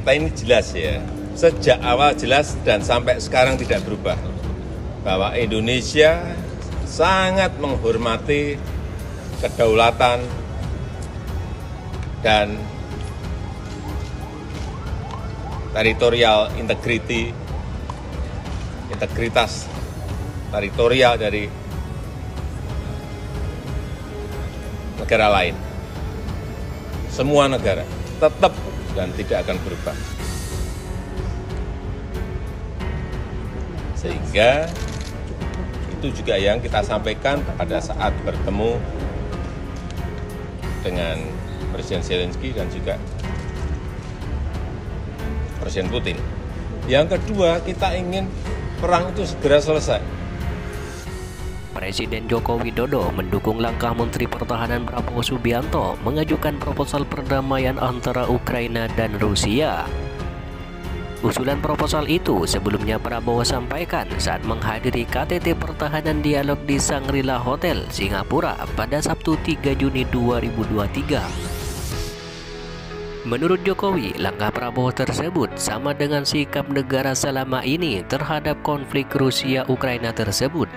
kita ini jelas ya, sejak awal jelas dan sampai sekarang tidak berubah, bahwa Indonesia sangat menghormati kedaulatan dan teritorial integrity, integritas teritorial dari negara lain. Semua negara tetap dan tidak akan berubah. Sehingga itu juga yang kita sampaikan pada saat bertemu dengan Presiden Zelensky dan juga Presiden Putin. Yang kedua, kita ingin perang itu segera selesai. Presiden Joko Widodo mendukung langkah Menteri Pertahanan Prabowo Subianto mengajukan proposal perdamaian antara Ukraina dan Rusia. Usulan proposal itu sebelumnya Prabowo sampaikan saat menghadiri KTT Pertahanan Dialog di Shangri-La Hotel, Singapura pada Sabtu 3 Juni 2023. Menurut Jokowi, langkah Prabowo tersebut sama dengan sikap negara selama ini terhadap konflik Rusia-Ukraina tersebut.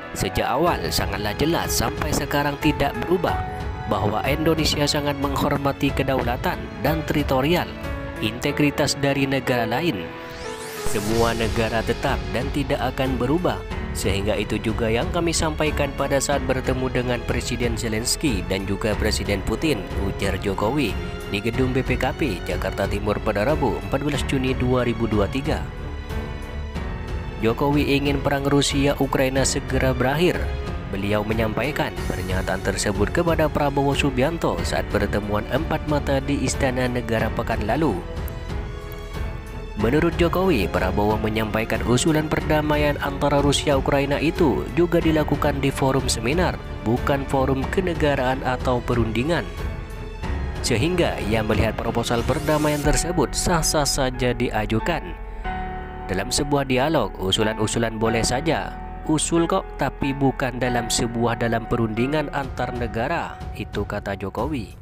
Sejak awal sangatlah jelas sampai sekarang tidak berubah bahwa Indonesia sangat menghormati kedaulatan dan teritorial integritas dari negara lain. Semua negara tetap dan tidak akan berubah, sehingga itu juga yang kami sampaikan pada saat bertemu dengan Presiden Zelensky dan juga Presiden Putin, ujar Jokowi di gedung BPKP Jakarta Timur pada Rabu 14 Juni 2023. Jokowi ingin perang Rusia-Ukraina segera berakhir. Beliau menyampaikan pernyataan tersebut kepada Prabowo Subianto saat pertemuan empat mata di Istana Negara pekan lalu. Menurut Jokowi, Prabowo menyampaikan usulan perdamaian antara Rusia-Ukraina itu juga dilakukan di forum seminar, bukan forum kenegaraan atau perundingan. Sehingga ia melihat proposal perdamaian tersebut sah-sah saja diajukan. Dalam sebuah dialog, usulan-usulan boleh saja usul kok, tapi bukan dalam perundingan antar negara, itu kata Jokowi.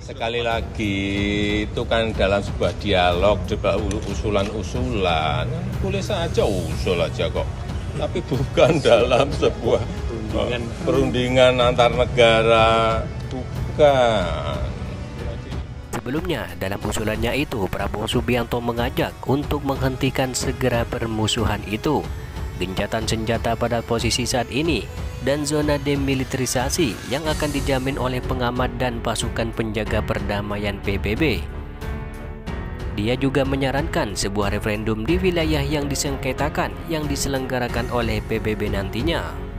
Sekali lagi, itu kan dalam sebuah dialog, usulan-usulan, boleh saja usul aja kok, tapi bukan dalam sebuah perundingan antar negara, bukan. Sebelumnya, dalam usulannya itu, Prabowo Subianto mengajak untuk menghentikan segera permusuhan itu, gencatan senjata pada posisi saat ini, dan zona demilitarisasi yang akan dijamin oleh pengamat dan pasukan penjaga perdamaian PBB. Dia juga menyarankan sebuah referendum di wilayah yang disengketakan yang diselenggarakan oleh PBB nantinya.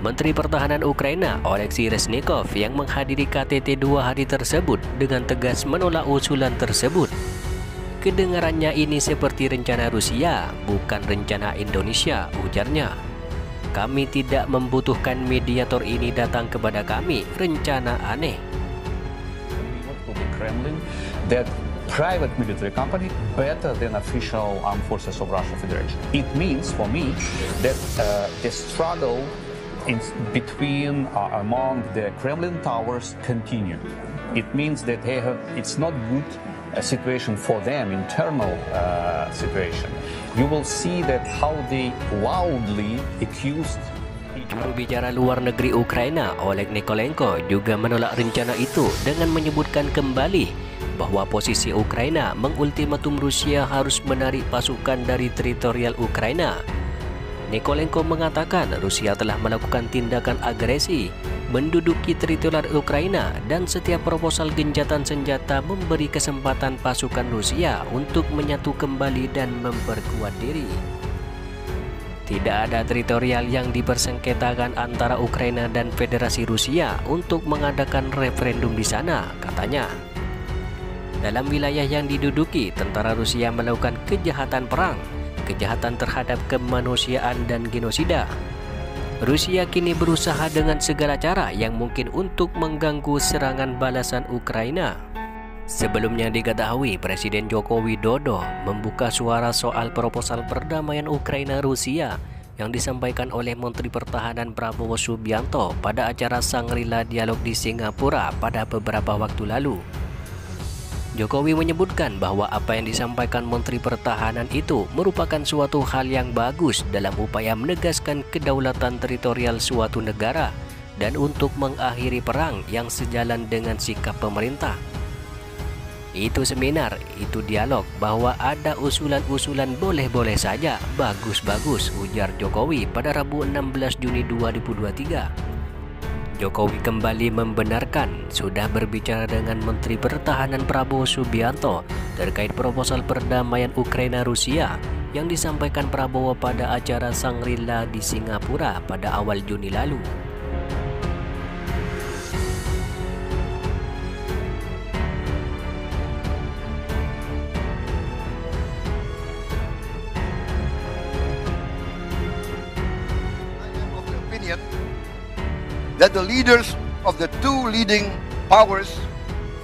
Menteri Pertahanan Ukraina Oleksiy Reznikov yang menghadiri KTT 2 hari tersebut dengan tegas menolak usulan tersebut. Kedengarannya ini seperti rencana Rusia, bukan rencana Indonesia, ujarnya. Kami tidak membutuhkan mediator ini datang kepada kami, rencana aneh. That private military company better than official armed forces of Russian Federation. It means for me that the struggle between among the Kremlin towers continue. It means that it's not good situation for them, internal situation. You will see that how they loudly accused. Juru bicara luar negeri Ukraina Oleg Nikolenko juga menolak rencana itu dengan menyebutkan kembali bahwa posisi Ukraina mengultimatum Rusia harus menarik pasukan dari teritorial Ukraina. Nikolenko mengatakan Rusia telah melakukan tindakan agresi, menduduki teritorial Ukraina, dan setiap proposal gencatan senjata memberi kesempatan pasukan Rusia untuk menyatu kembali dan memperkuat diri. Tidak ada teritorial yang dipersengketakan antara Ukraina dan Federasi Rusia untuk mengadakan referendum di sana, katanya. Dalam wilayah yang diduduki, tentara Rusia melakukan kejahatan perang, kejahatan terhadap kemanusiaan dan genosida. Rusia kini berusaha dengan segala cara yang mungkin untuk mengganggu serangan balasan Ukraina. Sebelumnya diketahui Presiden Joko Widodo membuka suara soal proposal perdamaian Ukraina-Rusia yang disampaikan oleh Menteri Pertahanan Prabowo Subianto pada acara Shangri-La Dialog di Singapura pada beberapa waktu lalu. Jokowi menyebutkan bahwa apa yang disampaikan Menteri Pertahanan itu merupakan suatu hal yang bagus dalam upaya menegaskan kedaulatan teritorial suatu negara dan untuk mengakhiri perang yang sejalan dengan sikap pemerintah. Itu seminar, itu dialog, bahwa ada usulan-usulan boleh-boleh saja, bagus-bagus, ujar Jokowi pada Rabu 16 Juni 2023. Jokowi kembali membenarkan sudah berbicara dengan Menteri Pertahanan Prabowo Subianto terkait proposal perdamaian Ukraina-Rusia yang disampaikan Prabowo pada acara Shangri-La di Singapura pada awal Juni lalu. That the leaders of the two leading powers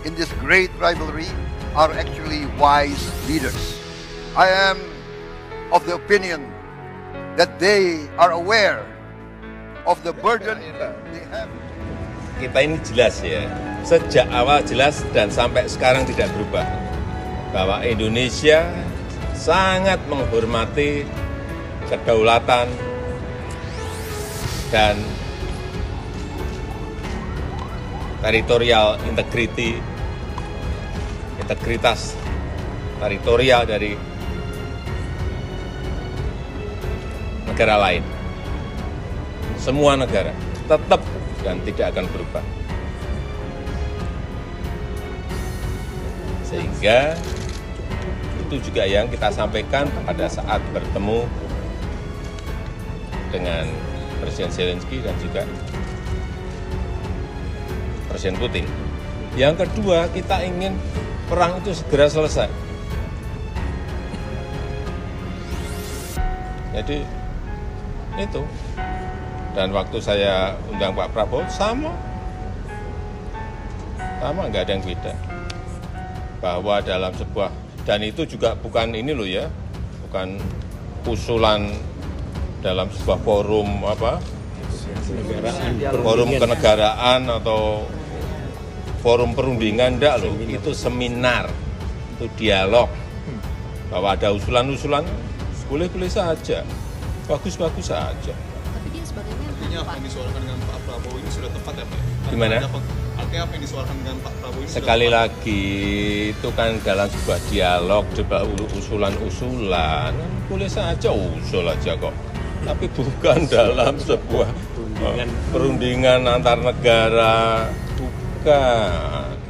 in this great rivalry are actually wise leaders. I am of the opinion that they are aware of the burden they have. Kita ini jelas ya, sejak awal jelas dan sampai sekarang tidak berubah, bahwa Indonesia sangat menghormati kedaulatan dan territorial integrity, integritas teritorial dari negara lain. Semua negara tetap dan tidak akan berubah. Sehingga itu juga yang kita sampaikan pada saat bertemu dengan Presiden Zelensky dan juga Presiden Putin. Yang kedua, kita ingin perang itu segera selesai. Jadi itu. Dan waktu saya undang Pak Prabowo sama, nggak ada yang beda. Bahwa dalam sebuah, dan itu juga bukan ini loh ya, bukan usulan dalam sebuah forum forum kenegaraan atau forum perundingan, enggak loh, itu seminar, itu dialog, bahwa ada usulan-usulan, boleh-boleh saja, bagus-bagus saja. Tapi dia sebagainya artinya apa yang disuarakan dengan Pak Prabowo ini sudah tepat ya Pak? Gimana? Artinya apa yang disuarakan dengan Pak Prabowo ini sekali lagi, itu kan dalam sebuah dialog, coba usulan-usulan, boleh saja usul aja kok. Tapi bukan dalam sebuah perundingan antar negara, bukan.